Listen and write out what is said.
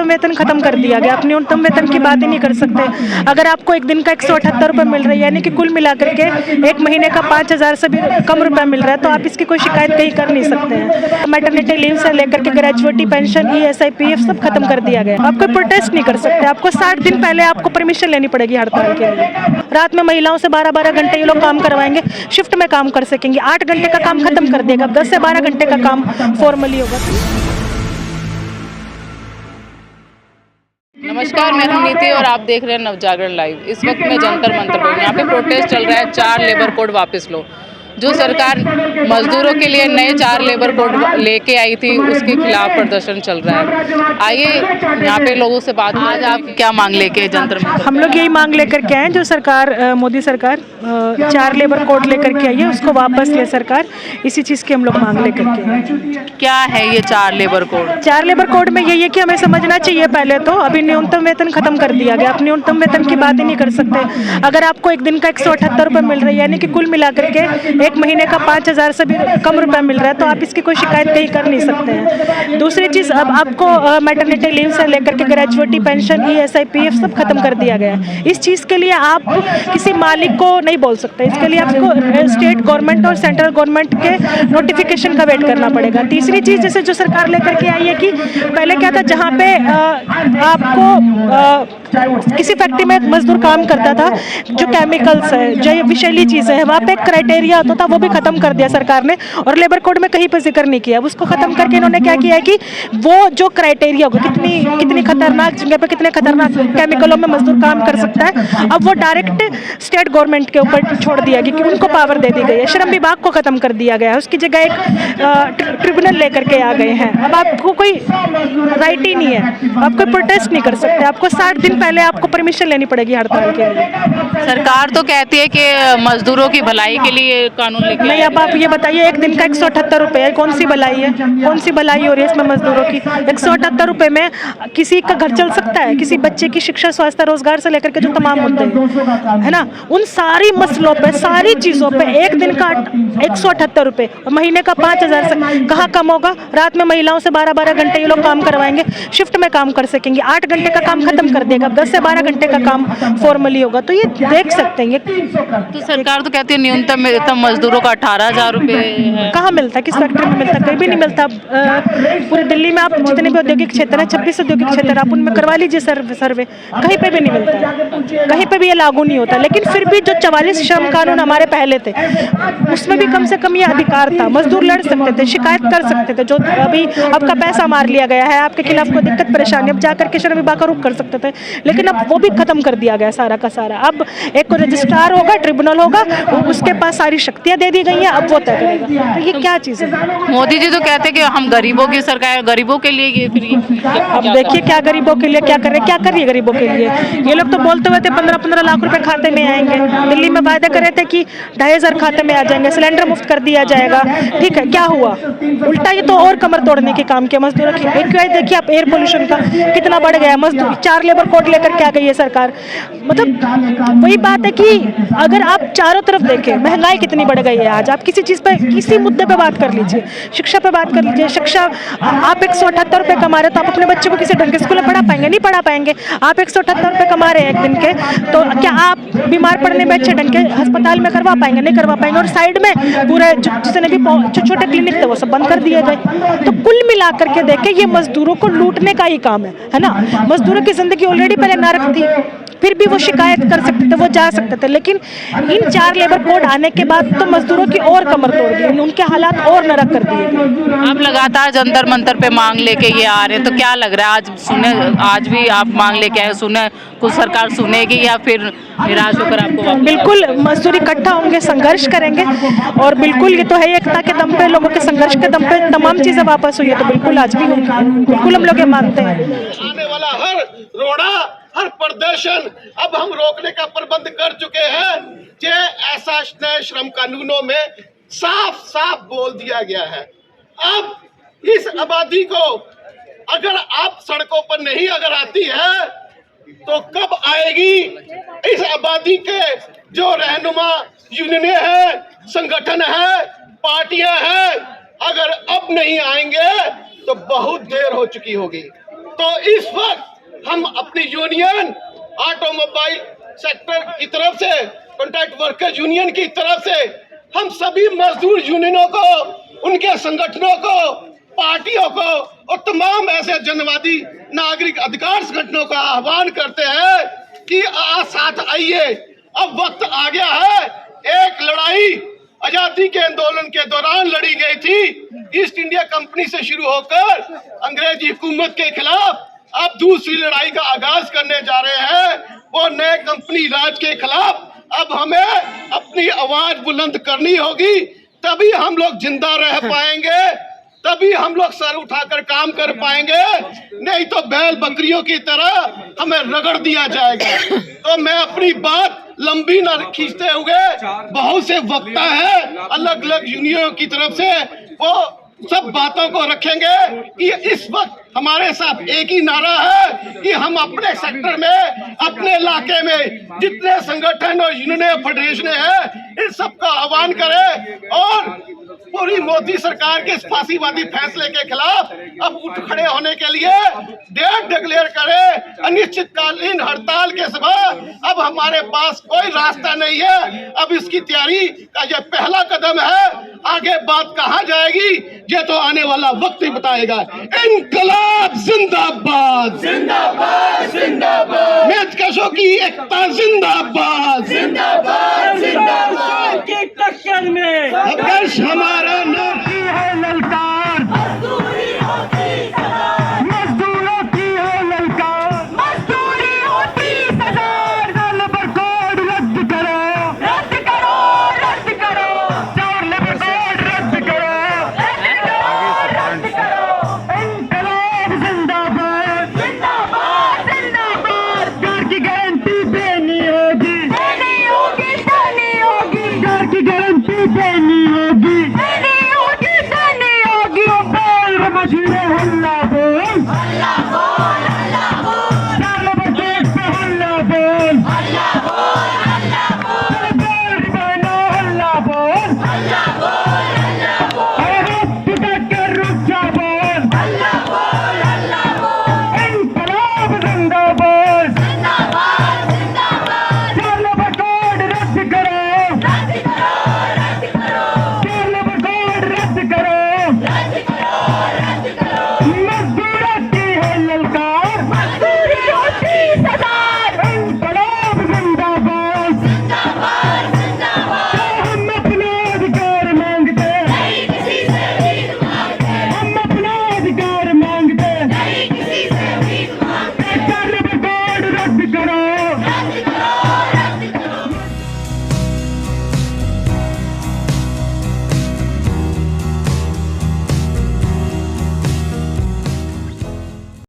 न्यूनतम वेतन खत्म कर दिया गया। आप न्यूनतम वेतन की बात ही नहीं कर सकते। अगर आपको एक दिन का 178 रुपये मिल रही है, यानी कि कुल मिलाकर के एक महीने का 5,000 से भी कम रुपया मिल रहा है, तो आप इसकी कोई शिकायत कहीं कर नहीं सकते हैं। मैटरनिटी लीव से लेकर के ग्रेजुएटी पेंशन, ESI, PF सब खत्म कर दिया गया। आप कोई प्रोटेस्ट नहीं कर सकते। आपको 60 दिन पहले आपको परमिशन लेनी पड़ेगी हड़ताल के लिए। रात में महिलाओं से 12-12 घंटे ये लोग काम करवाएंगे, शिफ्ट में काम कर सकेंगे। 8 घंटे का काम खत्म कर देगा, 10 से 12 घंटे का काम फॉर्मली होगा। नमस्कार, मैं हूं नीति और आप देख रहे हैं नवजागरण लाइव। इस वक्त मैं जंतर मंतर पर, यहाँ पे प्रोटेस्ट चल रहा है 4 लेबर कोड वापस लो। जो सरकार मजदूरों के लिए नए 4 लेबर कोड लेके आई थी, उसके खिलाफ प्रदर्शन चल रहा है। आइए यहाँ पे लोगों से बात। आज आप क्या मांग लेके जंतर मंतर? हम लोग यही मांग लेकर के आए, जो सरकार मोदी सरकार 4 लेबर कोड लेकर के आई है, उसको वापस ले सरकार। इसी चीज़ की हम लोग मांग लेकर के आए। क्या है ये 4 लेबर कोड? 4 लेबर कोड में यही है कि हमें समझना चाहिए पहले तो, अभी न्यूनतम वेतन खत्म कर दिया गया। आप न्यूनतम वेतन की बात ही नहीं कर सकते। अगर आपको एक दिन का 178 रुपये मिल रही है, यानी कि कुल मिलाकर के एक महीने का 5,000 से भी कम रुपया मिल रहा है, तो आप इसकी कोई शिकायत कहीं कर नहीं सकते हैं। दूसरी चीज़, अब आपको मैटरनिटी लीव से लेकर के ग्रेजुएटी पेंशन, ESI, PF सब खत्म कर दिया गया है। इस चीज़ के लिए आप किसी मालिक को नहीं बोल सकते। इसके लिए आपको स्टेट गवर्नमेंट और सेंट्रल गवर्नमेंट के नोटिफिकेशन का वेट करना पड़ेगा। तीसरी चीज़, जैसे जो सरकार लेकर के आई है कि पहले क्या था, जहाँ पे आपको किसी फैक्ट्री में मजदूर काम करता था, जो केमिकल्स है, जो विषैली चीज़ें हैं, वहाँ पे एक क्राइटेरिया होता था, वो भी खत्म कर दिया सरकार ने। और लेबर कोड में कहीं पर जिक्र नहीं किया। उसको खत्म करके इन्होंने क्या किया है कि वो जो क्राइटेरिया होगा, कितनी खतरनाक जगह पे कितने खतरनाक केमिकलों में मजदूर काम कर सकता है, अब वो डायरेक्ट स्टेट गवर्नमेंट के ऊपर छोड़ दिया गया कि उनको पावर दे दी गई है। श्रम विभाग को खत्म कर दिया गया है, उसकी जगह एक ट्रिब्यूनल लेकर के आ गए हैं। अब आपको कोई राइट ही नहीं है, आप कोई प्रोटेस्ट नहीं कर सकते। आपको 60 दिन पहले आपको परमिशन लेनी पड़ेगी हड़ताल के लिए। सरकार तो कहती है कि मजदूरों की भलाई के लिए कानून लेके नहीं, अब आप ये बताइए, एक दिन का 178 रुपये है, कौन सी भलाई है? कौन सी भलाई हो रही है इसमें मजदूरों की? 178 रुपये में किसी का घर चल सकता है? किसी बच्चे की शिक्षा, स्वास्थ्य, रोजगार से लेकर के जो तमाम मुद्दे है ना, उन सारी मसलों पे, सारी चीज़ों पे एक दिन का 178 रुपये और महीने का 5,000 से कहाँ कम होगा? रात में महिलाओं से 12-12 घंटे ये लोग काम करवाएंगे, शिफ्ट में काम कर सकेंगे। 8 घंटे का काम खत्म कर देगा, 10 से 12 घंटे का काम फॉर्मली होगा। तो ये देख सकते हैं। तो सरकार तो कहती है न्यूनतम वेतन मजदूरों का 18,000 रुपये है। कहाँ मिलता है? किस फैक्ट्री में मिलता है? कहीं भी नहीं मिलता। पूरे दिल्ली में आप जितने भी औद्योगिक क्षेत्र हैं, 26 औद्योगिक क्षेत्र, आप उनमें करवा लीजिए सर्वे, कहीं पे भी नहीं मिलता है। कहीं पे भी ये लागू नहीं होता। लेकिन फिर भी जो 44 श्रम कानून हमारे पहले थे, उसमें भी कम से कम ये अधिकार था। मजदूर लड़ सकते थे, शिकायत कर सकते थे। जो अभी आपका पैसा मार लिया गया है, आपके खिलाफ कोई दिक्कत परेशानी, अब जाकर के श्रम विभाग का रुख कर सकते थे। लेकिन अब वो भी खत्म कर दिया गया सारा का सारा। अब एक रजिस्ट्रार होगा, ट्रिब्यूनल होगा, उसके पास सारी शक्तियां दे दी गई हैं, अब वो तय करेगा। तो ये क्या चीज़ है? मोदी जी तो कहते हैं कि हम गरीबों की सरकार, गरीबों के लिए ये फ्री। अब देखिए क्या गरीबों के लिए क्या कर रहे, क्या करिए गरीबों के लिए। ये लोग तो बोलते हुए थे 15-15 लाख रुपए खाते में आएंगे। दिल्ली में वायदे कर रहे थे कि 2,500 खाते में आ जाएंगे, सिलेंडर मुफ्त कर दिया जाएगा। ठीक है, क्या हुआ? उल्टा ये तो और कमर तोड़ने के काम किया मजदूरों की। एक देखिए आप, एयर पोल्यूशन का कितना बढ़ गया। मजदूर 4 लेबर कोड लेकर के आ गई है सरकार। मतलब वही बात है कि अगर आप चारों तरफ देखें, महंगाई कितनी बढ़ गई है। आज आप किसी चीज़ पे, किसी मुद्दे पे बात कर लीजिए, शिक्षा पे बात कर लीजिए। शिक्षा, आप 178 रुपये कमा रहे हो, तो आप अपने बच्चे को किसी ढंग के स्कूल में पढ़ा पाएंगे? नहीं पढ़ा पाएंगे। आप 178 रुपये कमा रहे हैं एक दिन के, तो क्या आप बीमार पड़ने में अच्छे ढंग के अस्पताल में करवा पाएंगे? नहीं करवा पाएंगे। और साइड में पूरे जितने भी छोटे क्लिनिक थे, वो सब बंद कर दिए गए। तो कुल मिलाकर के देखें, ये मजदूरों को लूटने का ही काम है ना। मजदूरों की जिंदगी ऑलरेडी पहले नरक थी, फिर भी वो शिकायत कर सकते थे, वो जा सकते थे। लेकिन इन 4 लेबर कोड आने के बाद तो मजदूरों की और कमर तोड़ दी, उनके हालात और नरक कर दिए। आप लगातार जंतर मंतर पे मांग लेके ये आ रहे हैं, तो क्या लग रहा है आज भी आप मांग लेके आए, सुने कुछ सरकार सुनेगी या फिर निराश होकर आपको वापस? बिल्कुल मजदूर इकट्ठा होंगे, संघर्ष करेंगे। और बिल्कुल ये तो है, एकता के दम पे, लोगों के संघर्ष के दम पे तमाम चीजें वापस हुई है। तो बिल्कुल आज भी होंगी, बिल्कुल हम लोग ये मानते हैं। आने वाला हर रोड़ा, हर प्रदर्शन अब हम रोकने का प्रबंध कर चुके हैं। जे ऐसा नए श्रम कानूनों में साफ साफ बोल दिया गया है। अब इस आबादी को अगर आप सड़कों पर नहीं अगर आती है, तो कब आएगी? इस आबादी के जो रहनुमा यूनियन है, संगठन है, पार्टियां हैं, अगर अब नहीं आएंगे तो बहुत देर हो चुकी होगी। तो इस वक्त हम अपनी यूनियन ऑटोमोबाइल सेक्टर की तरफ से, कॉन्ट्रैक्ट वर्कर्स यूनियन की तरफ से हम सभी मजदूर यूनियनों को, उनके संगठनों को, पार्टियों को और तमाम ऐसे जनवादी नागरिक अधिकार संगठनों का आह्वान करते हैं कि साथ आइए। अब वक्त आ गया है। एक लड़ाई आजादी के आंदोलन के दौरान लड़ी गई थी ईस्ट इंडिया कंपनी से शुरू होकर अंग्रेजी हुकूमत के खिलाफ, अब दूसरी लड़ाई का आगाज करने जा रहे हैं, वो नए कंपनी राज के खिलाफ। अब हमें अपनी आवाज बुलंद करनी होगी, तभी हम लोग जिंदा रह पाएंगे, तभी हम लोग सर उठाकर काम कर पाएंगे, नहीं तो बैल बकरियों की तरह हमें रगड़ दिया जाएगा। तो मैं अपनी बात लंबी न खींचते हुए, बहुत से वक्ता है अलग अलग यूनियनों की तरफ से, वो सब बातों को रखेंगे कि इस वक्त हमारे साथ एक ही नारा है कि हम अपने सेक्टर में, अपने इलाके में जितने संगठन और यूनियन फेडरेशन है, इन सब का आह्वान करें और पूरी मोदी सरकार के फांसीवादी फैसले के खिलाफ अब उठ खड़े होने के लिए डेट डिक्लेयर करें, अनिश्चितकालीन हड़ताल के सिवा अब हमारे पास कोई रास्ता नहीं है। अब इसकी तैयारी का यह पहला कदम है, आगे बात कहाँ जाएगी ये तो आने वाला वक्त ही बताएगा। इनकलाब जिंदाबाद, जिंदाबाद, जिंदाबाद, मेचकशों की एकता जिंदाबाद, जिंदाबाद, जिंदाबाद की टक्कर में हमारा